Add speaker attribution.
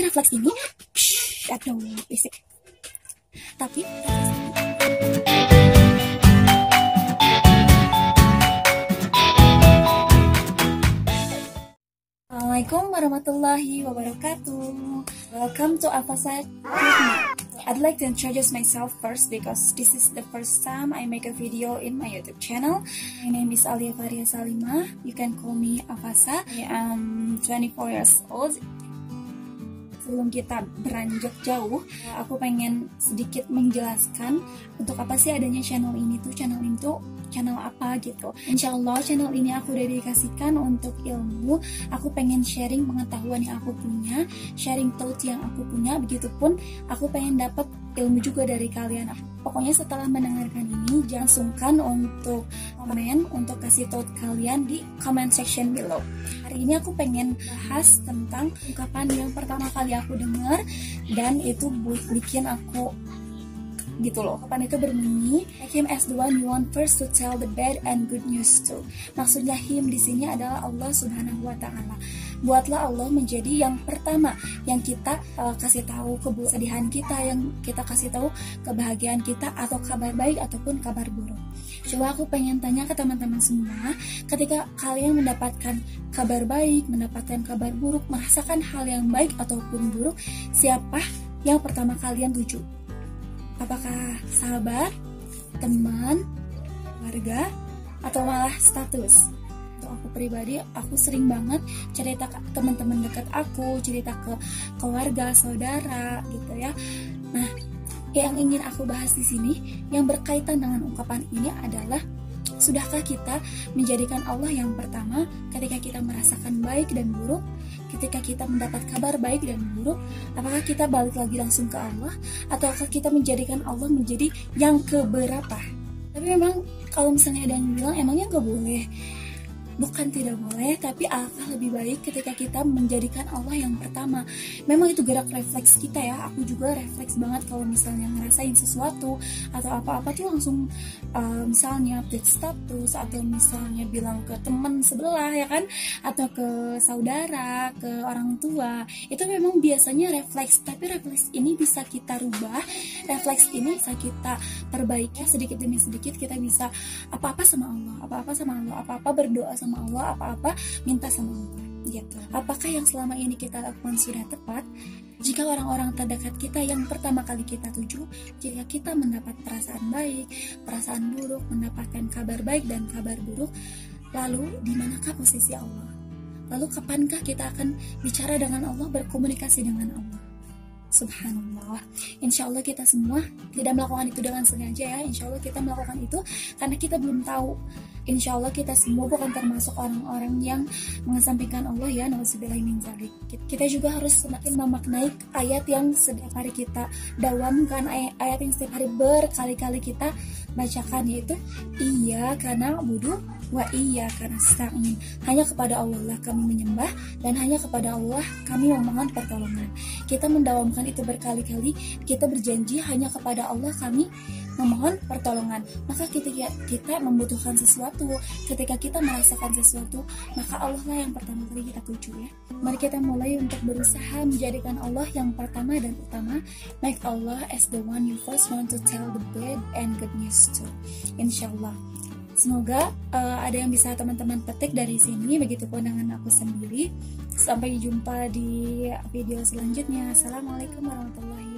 Speaker 1: refleks ini, aduh, bisik. Tapi Assalamualaikum warahmatullahi wabarakatuh. Welcome to Afasa Treatment. I'd like to introduce myself first because this is the first time I make a video in my YouTube channel. My name is Alia Faria Salima. You can call me Afasa. I am 24 years old. Sebelum kita beranjak jauh, aku pengen sedikit menjelaskan untuk apa sih adanya channel ini tuh. Channel apa gitu. Insya Allah channel ini aku dedikasikan untuk ilmu. Aku pengen sharing pengetahuan yang aku punya, sharing thought yang aku punya. Begitupun aku pengen dapat ilmu juga dari kalian. Pokoknya setelah mendengarkan ini, jangan sungkan untuk komen, untuk kasih thought kalian di comment section below. Hari ini aku pengen bahas tentang ungkapan yang pertama kali aku dengar dan itu bikin aku gitu loh. Ungkapan itu berbunyi, him as the one you want first to tell the bad and good news to. Maksudnya him di sini adalah Allah Subhanahu wa taala. Buatlah Allah menjadi yang pertama yang kita kasih tahu kesedihan kita, yang kita kasih tahu kebahagiaan kita atau kabar baik ataupun kabar buruk. Coba aku pengen tanya ke teman-teman semua, ketika kalian mendapatkan kabar baik, mendapatkan kabar buruk, merasakan hal yang baik ataupun buruk, siapa yang pertama kalian tuju? Apakah sahabat, teman, keluarga, atau malah status? Untuk aku pribadi, aku sering banget cerita ke teman-teman dekat aku, cerita ke keluarga, saudara, gitu ya. Nah, yang ingin aku bahas di sini, yang berkaitan dengan ungkapan ini adalah, sudahkah kita menjadikan Allah yang pertama ketika kita merasakan baik dan buruk? Ketika kita mendapat kabar baik dan buruk, apakah kita balik lagi langsung ke Allah? Ataukah kita menjadikan Allah menjadi yang keberapa? Tapi memang kalau misalnya ada yang bilang emangnya gak boleh. Bukan tidak boleh, tapi alangkah lebih baik ketika kita menjadikan Allah yang pertama. Memang itu gerak refleks kita ya. Aku juga refleks banget kalau misalnya ngerasain sesuatu atau apa-apa tuh langsung misalnya update status atau misalnya bilang ke teman sebelah ya kan, atau ke saudara, ke orang tua. Itu memang biasanya refleks, tapi refleks ini bisa kita rubah. Refleks ini bisa kita perbaiki sedikit demi sedikit. Kita bisa apa-apa sama Allah, apa-apa berdoa sama Allah, apa-apa minta sama Allah gitu. Apakah yang selama ini kita lakukan sudah tepat? Jika orang-orang terdekat kita yang pertama kali kita tuju, jika kita mendapat perasaan baik, perasaan buruk, mendapatkan kabar baik dan kabar buruk, lalu di manakah posisi Allah? Lalu kapankah kita akan bicara dengan Allah, berkomunikasi dengan Allah? Subhanallah. Insya Allah kita semua tidak melakukan itu dengan sengaja ya. Insya Allah kita melakukan itu karena kita belum tahu. Insya Allah kita semua bukan termasuk orang-orang yang mengesampingkan Allah ya. Nauzubillahi min dzalik. Kita juga harus semakin memaknai ayat yang setiap hari kita dawamkan, ayat yang setiap hari berkali-kali kita bacakan, yaitu iya karena budu wa iya karena nasta'in. Hanya kepada Allah lah kami menyembah dan hanya kepada Allah kami memohon pertolongan. Kita mendawamkan itu berkali-kali, kita berjanji hanya kepada Allah kami memohon pertolongan. Maka ketika kita membutuhkan sesuatu, ketika kita merasakan sesuatu, maka Allah lah yang pertama kali kita tuju ya. Mari kita mulai untuk berusaha menjadikan Allah yang pertama dan utama. Make Allah as the one you first want to tell the bad and good news to. Insyaallah. Semoga ada yang bisa teman-teman petik dari sini, begitupun dengan aku sendiri. Sampai jumpa di video selanjutnya. Assalamualaikum warahmatullahi wabarakatuh.